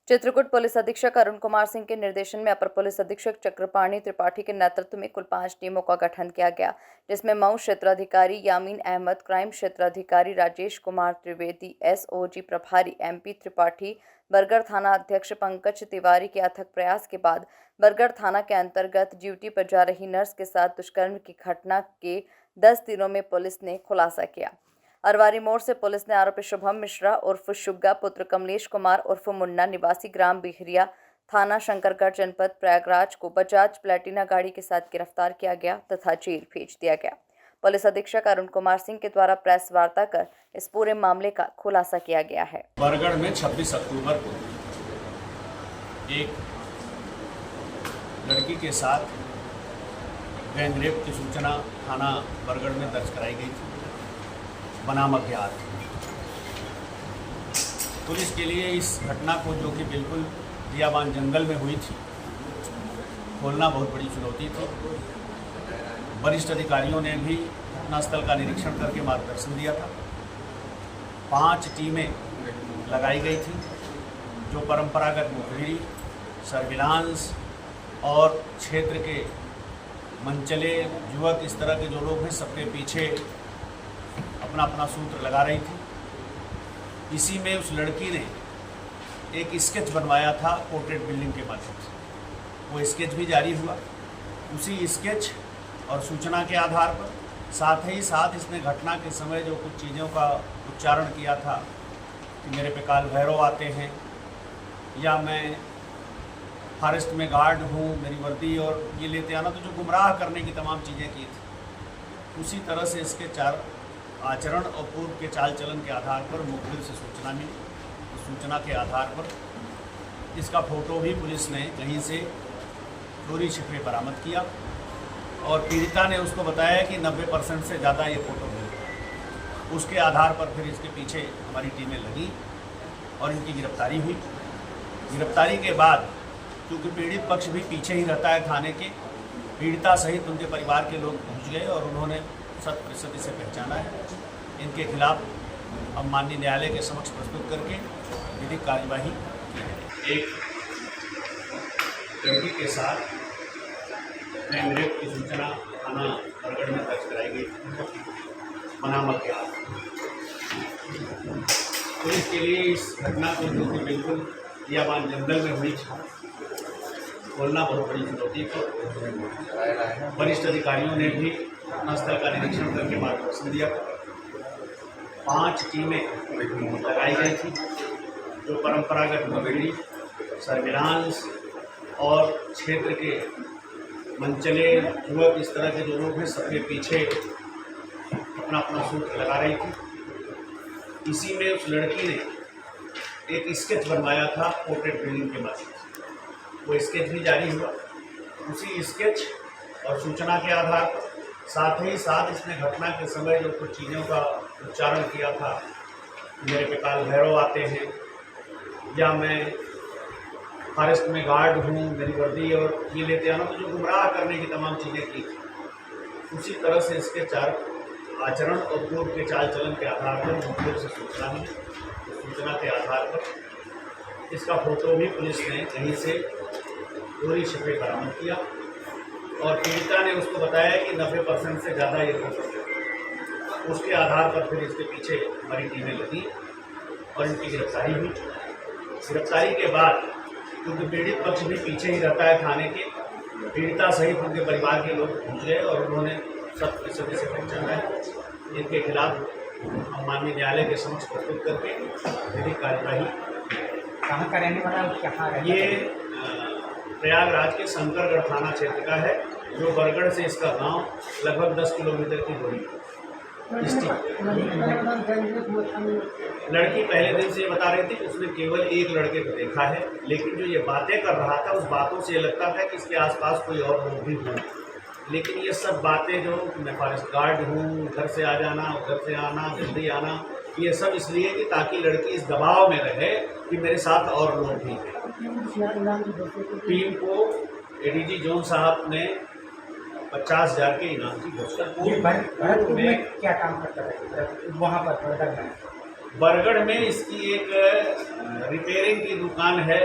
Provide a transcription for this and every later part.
Chitrakoot police अधीक्षक अरुण कुमार सिंह के निर्देशन में अपर पुलिस अधीक्षक चक्रपाणी त्रिपाठी के नेतृत्व में कुल 5 टीमों का गठन किया गया, जिसमें मऊ क्षेत्राधिकारी यामीन अहमद, क्राइम क्षेत्राधिकारी राजेश कुमार त्रिवेदी, एसओजी प्रभारी एमपी त्रिपाठी, बरगढ़ थाना अध्यक्ष पंकज तिवारी के अथक प्रयास के बाद बरगढ़ थाना के अंतर्गत ड्यूटी पर जा रही नर्स के साथ दुष्कर्म की घटना के 10 दिनों में पुलिस ने खुलासा किया। अरवारी मोड़ से पुलिस ने आरोपी शुभम मिश्रा उर्फ शुग्गा पुत्र कमलेश कुमार उर्फ मुन्ना निवासी ग्राम बिहरिया थाना शंकरगढ़ जनपद प्रयागराज को बजाज प्लेटिना गाड़ी के साथ गिरफ्तार किया गया तथा जेल भेज दिया गया। पुलिस अधीक्षक अरुण कुमार सिंह के द्वारा प्रेस वार्ता कर इस पूरे मामले का खुलासा किया गया है। बरगढ़ में 26 अक्टूबर को एक लड़की के साथ गैंगरेप की सूचना थाना बरगढ़ में दर्ज कराई गई थी बनाम अज्ञात। पुलिस के लिए इस घटना को, जो कि बिल्कुल बियाबान जंगल में हुई थी, खोलना बहुत बड़ी चुनौती थी। वरिष्ठ अधिकारियों ने भी घटनास्थल का निरीक्षण करके मार्गदर्शन दिया था। 5 टीमें लगाई गई थी, जो परंपरागत मुखबिरी, सर्विलांस और क्षेत्र के मनचले युवक, इस तरह के जो लोग हैं, सबके पीछे अपना अपना सूत्र लगा रही थी। इसी में उस लड़की ने एक स्केच बनवाया था पोर्ट्रेट बिल्डिंग के माध्यम से। वो स्केच भी जारी हुआ। उसी स्केच और सूचना के आधार पर साथ ही साथ इसने घटना के समय जो कुछ चीज़ों का उच्चारण किया था कि मेरे पे काल भैरव आते हैं, या मैं फॉरेस्ट में गार्ड हूँ, मेरी वर्दी और ये लेते आना, तो जो गुमराह करने की तमाम चीज़ें की थी, उसी तरह से इसके 4 आचरण और पूर्व के चाल चलन के आधार पर मुखबिर से सूचना मिली। उस सूचना के आधार पर इसका फ़ोटो भी पुलिस ने कहीं से चोरी छिपे बरामद किया और पीड़िता ने उसको बताया कि 90% से ज़्यादा ये फ़ोटो मिली। उसके आधार पर फिर इसके पीछे हमारी टीमें लगी और इनकी गिरफ्तारी हुई। गिरफ्तारी के बाद, क्योंकि पीड़ित पक्ष भी पीछे ही रहता है थाने के, पीड़िता सहित उनके परिवार के लोग पहुँच गए और उन्होंने 100% इसे पहचाना है। इनके खिलाफ हम माननीय न्यायालय के समक्ष प्रस्तुत करके विधिक कार्यवाही की। एक लड़की के साथ गैंगरेप की सूचना थाना बरगढ़ में दर्ज कराई गई थी बनाम अज्ञात। पुलिस के लिए इस घटना को, जो कि बिल्कुल बियाबान जंगल में हुई थी, खोलना बहुत बड़ी चुनौती थी। वरिष्ठ अधिकारियों ने भी घटनास्थल का निरीक्षण करके मार्गदर्शन दिया। 5 टीमें लगाई गई थी, जो परंपरागत मुखबिरी, सर्विलांस और क्षेत्र के मनचले युवक, इस तरह के जो लोग हैं, सबके पीछे अपना अपना सूत्र लगा रही थी। इसी में उस लड़की ने एक स्केच बनवाया था पोर्ट्रेट बिल्डिंग के माध्यम से। वो स्केच भी जारी हुआ। उसी स्केच और सूचना के आधार पर साथ ही साथ इसने घटना के समय जो कुछ चीज़ों का उच्चारण किया था, मेरे पे काल भैरव आते हैं, या मैं फॉरेस्ट में गार्ड हूँ, मेरी वर्दी और ये लेते आना, तो जो गुमराह करने की तमाम चीज़ें की थी, उसी तरह से इसके 4 आचरण और पूर्व के चाल चलन के आधार पर मुखबिर से सूचना मिली। सूचना के आधार पर इसका फ़ोटो भी पुलिस ने कहीं से चोरी छिपे बरामद किया और पीड़िता ने उसको बताया कि 90% से ज़्यादा ये फोटो है। उसके आधार पर फिर इसके पीछे हमारी टीमें लगी और इनकी गिरफ्तारी हुई। गिरफ्तारी के बाद, क्योंकि पीड़ित पक्ष भी पीछे ही रहता है थाने के, पीड़िता सहित उनके परिवार के लोग पहुँच गए और उन्होंने 100% इसे पहचाना है। इनके खिलाफ हम माननीय न्यायालय के समक्ष प्रस्तुत करके विधिक कार्यवाही। कहाँ का रहने वाला, कहाँ रहने? ये प्रयागराज के शंकरगढ़ थाना क्षेत्र का है, जो बरगढ़ से इसका गांव लगभग 10 किलोमीटर की दूरी। लड़की पहले दिन से ये बता रही थी कि उसने केवल एक लड़के को देखा है, लेकिन जो ये बातें कर रहा था, उस बातों से ये लगता था कि इसके आसपास कोई और लोग भी हों। लेकिन ये सब बातें, जो मैं फॉरेस्ट गार्ड हूँ, घर से आ जाना, उधर से आना, जल्दी आना, ये सब इसलिए कि ताकि लड़की इस दबाव में रहे कि मेरे साथ और लोग भी हैं। टीम को एडीजी जोन साहब ने 50,000 के इनाम की घोषणा की। भरतपुर में क्या काम करता है वहाँ पर? बरगढ़ में इसकी एक रिपेयरिंग की दुकान है,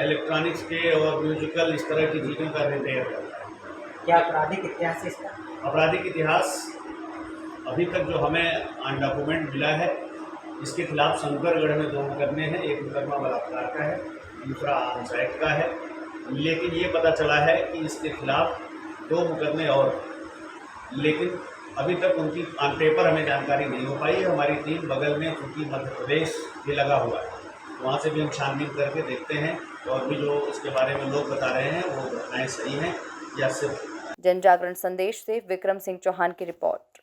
इलेक्ट्रॉनिक्स के और म्यूजिकल इस तरह की चीज़ों का रिपेयर करता है। क्या आपराधिक इतिहास है इसका? आपराधिक इतिहास अभी तक जो हमें ऑन डॉक्यूमेंट मिला है, इसके खिलाफ शंकरगढ़ में 2 मुकदमे हैं। एक मुकदमा बलात्कार का है, दूसरा आर्म्स एक्ट का है। लेकिन ये पता चला है कि इसके खिलाफ 2 मुकदमे और, लेकिन अभी तक उनकी ऑन पेपर हमें जानकारी नहीं हो पाई है। हमारी टीम बगल में, चूँकि मध्य प्रदेश भी लगा हुआ है, वहाँ से भी हम छानबीन करके देखते हैं और भी जो इसके बारे में लोग बता रहे हैं वो घटनाएँ सही हैं या सिर्फ। जन जागरण संदेश से विक्रम सिंह चौहान की रिपोर्ट।